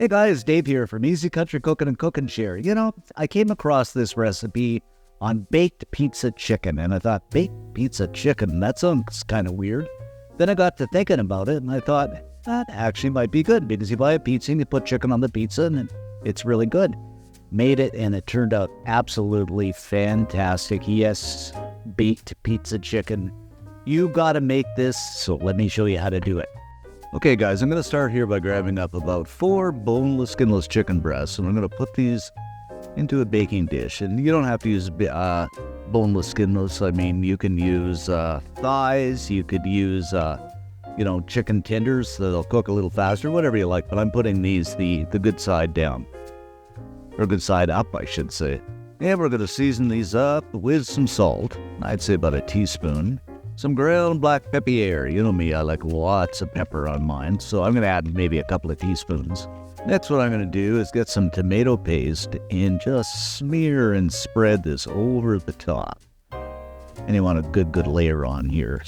Hey guys, Dave here from Easy Country Cooking and Cook and Share. I came across this recipe on baked pizza chicken, and I thought, baked pizza chicken, that sounds kind of weird. Then I got to thinking about it, and I thought, that actually might be good, because you buy a pizza and you put chicken on the pizza, and it's really good. Made it, and it turned out absolutely fantastic. Yes, baked pizza chicken. You gotta make this, so let me show you how to do it. Okay guys, I'm going to start here by grabbing up about 4 boneless, skinless chicken breasts, and I'm going to put these into a baking dish. And you don't have to use boneless, skinless. I mean, you can use thighs, you could use, chicken tenders that'll cook a little faster, whatever you like. But I'm putting these the good side down, or good side up, I should say. And we're going to season these up with some salt. I'd say about a teaspoon. Some ground black pepper. You know me, I like lots of pepper on mine, so I'm going to add maybe a couple of teaspoons. Next, what I'm going to do is get some tomato paste and just smear and spread this over the top. And you want a good layer on here.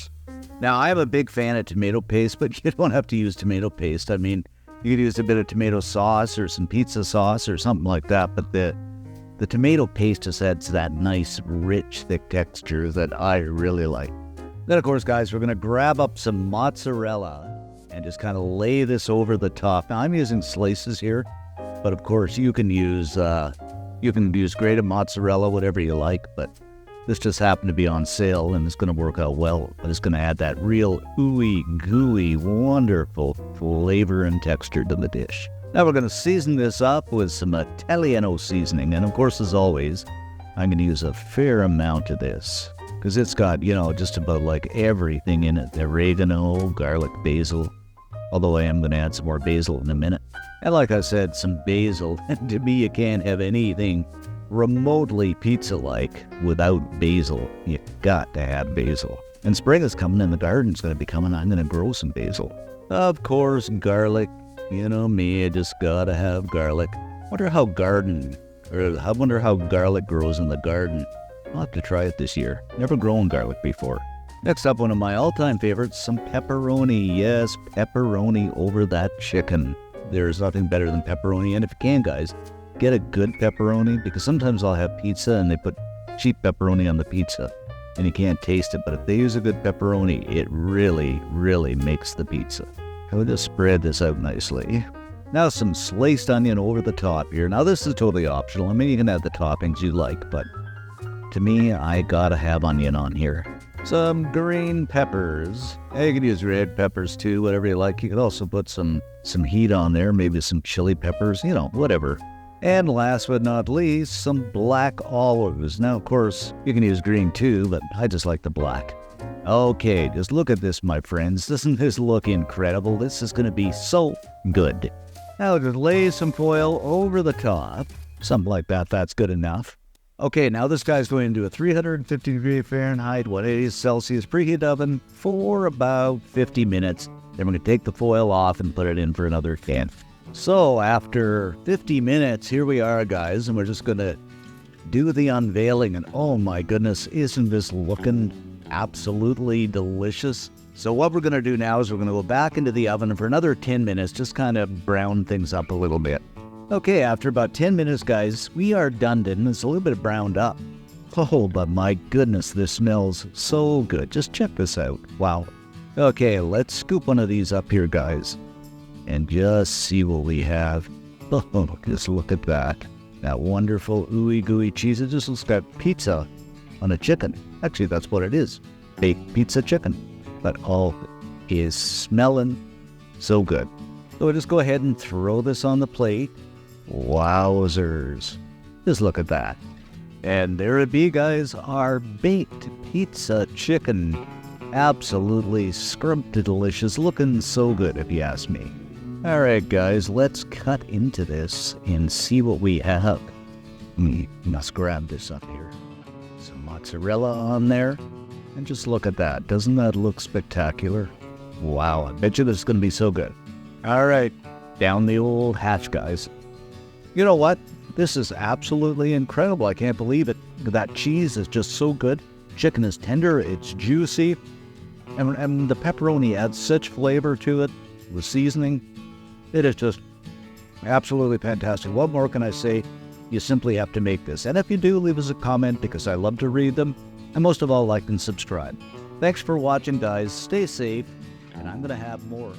Now, I'm a big fan of tomato paste, but you don't have to use tomato paste. I mean, you could use a bit of tomato sauce or some pizza sauce or something like that, but the tomato paste just adds that nice, rich, thick texture that I really like. Then, of course, guys, we're going to grab up some mozzarella and just kind of lay this over the top. Now, I'm using slices here, but of course, you can use grated mozzarella, whatever you like, but this just happened to be on sale, and it's going to work out well. But it's going to add that real ooey, gooey, wonderful flavor and texture to the dish. Now, we're going to season this up with some Italiano seasoning, and of course, as always, I'm going to use a fair amount of this, because it's got, just about like everything in it. Oregano, garlic, basil. Although I am going to add some more basil in a minute. And like I said, some basil. And to me, you can't have anything remotely pizza-like without basil. You got to have basil. And spring is coming and the garden's going to be coming. I'm going to grow some basil. Of course, garlic. You know me, I just got to have garlic. I wonder how garlic grows in the garden. I'll have to try it this year. Never grown garlic before. Next up, one of my all-time favorites, some pepperoni. Yes, pepperoni over that chicken. There's nothing better than pepperoni. And if you can, guys, get a good pepperoni, because sometimes I'll have pizza and they put cheap pepperoni on the pizza and you can't taste it. But if they use a good pepperoni, it really, really makes the pizza. I'll just spread this out nicely. Now some sliced onion over the top here. Now this is totally optional. I mean, you can add the toppings you like, but to me, I gotta have onion on here. Some green peppers. You can use red peppers too, whatever you like. You could also put some heat on there, maybe some chili peppers, whatever. And last but not least, some black olives. Now, of course, you can use green too, but I just like the black. Okay, just look at this, my friends. Doesn't this look incredible? This is gonna be so good. Now just lay some foil over the top. Something like that, that's good enough. Okay, now this guy's going into a 350 degree Fahrenheit, 180 Celsius preheat oven for about 50 minutes. Then we're going to take the foil off and put it in for another 10. So after 50 minutes, here we are, guys, and we're just going to do the unveiling. And oh my goodness, isn't this looking absolutely delicious? So what we're going to do now is we're going to go back into the oven for another 10 minutes, just kind of brown things up a little bit. Okay, after about 10 minutes, guys, we are done, and it's a little bit browned up. Oh, but my goodness, this smells so good. Just check this out. Wow. Okay, let's scoop one of these up here, guys, and just see what we have. Oh, just look at that. That wonderful ooey gooey cheese. It just looks like pizza on a chicken. Actually, that's what it is. Baked pizza chicken. But oh, it is smelling so good. So we'll just go ahead and throw this on the plate. Wowzers. Just look at that. And there it be, guys, our baked pizza chicken. Absolutely scrumptious delicious. Looking so good, if you ask me. All right, guys, let's cut into this and see what we have. Must grab this up here. Some mozzarella on there. And just look at that. Doesn't that look spectacular? Wow, I bet you this is going to be so good. All right, down the old hatch, guys. You know what? This is absolutely incredible. I can't believe it. That cheese is just so good. Chicken is tender. It's juicy. And the pepperoni adds such flavor to it. The seasoning, it is just Absolutely fantastic. What more can I say? You simply have to make this. And if you do, leave us a comment because I love to read them. And most of all, like and subscribe. Thanks for watching, guys. Stay safe, and I'm going to have more.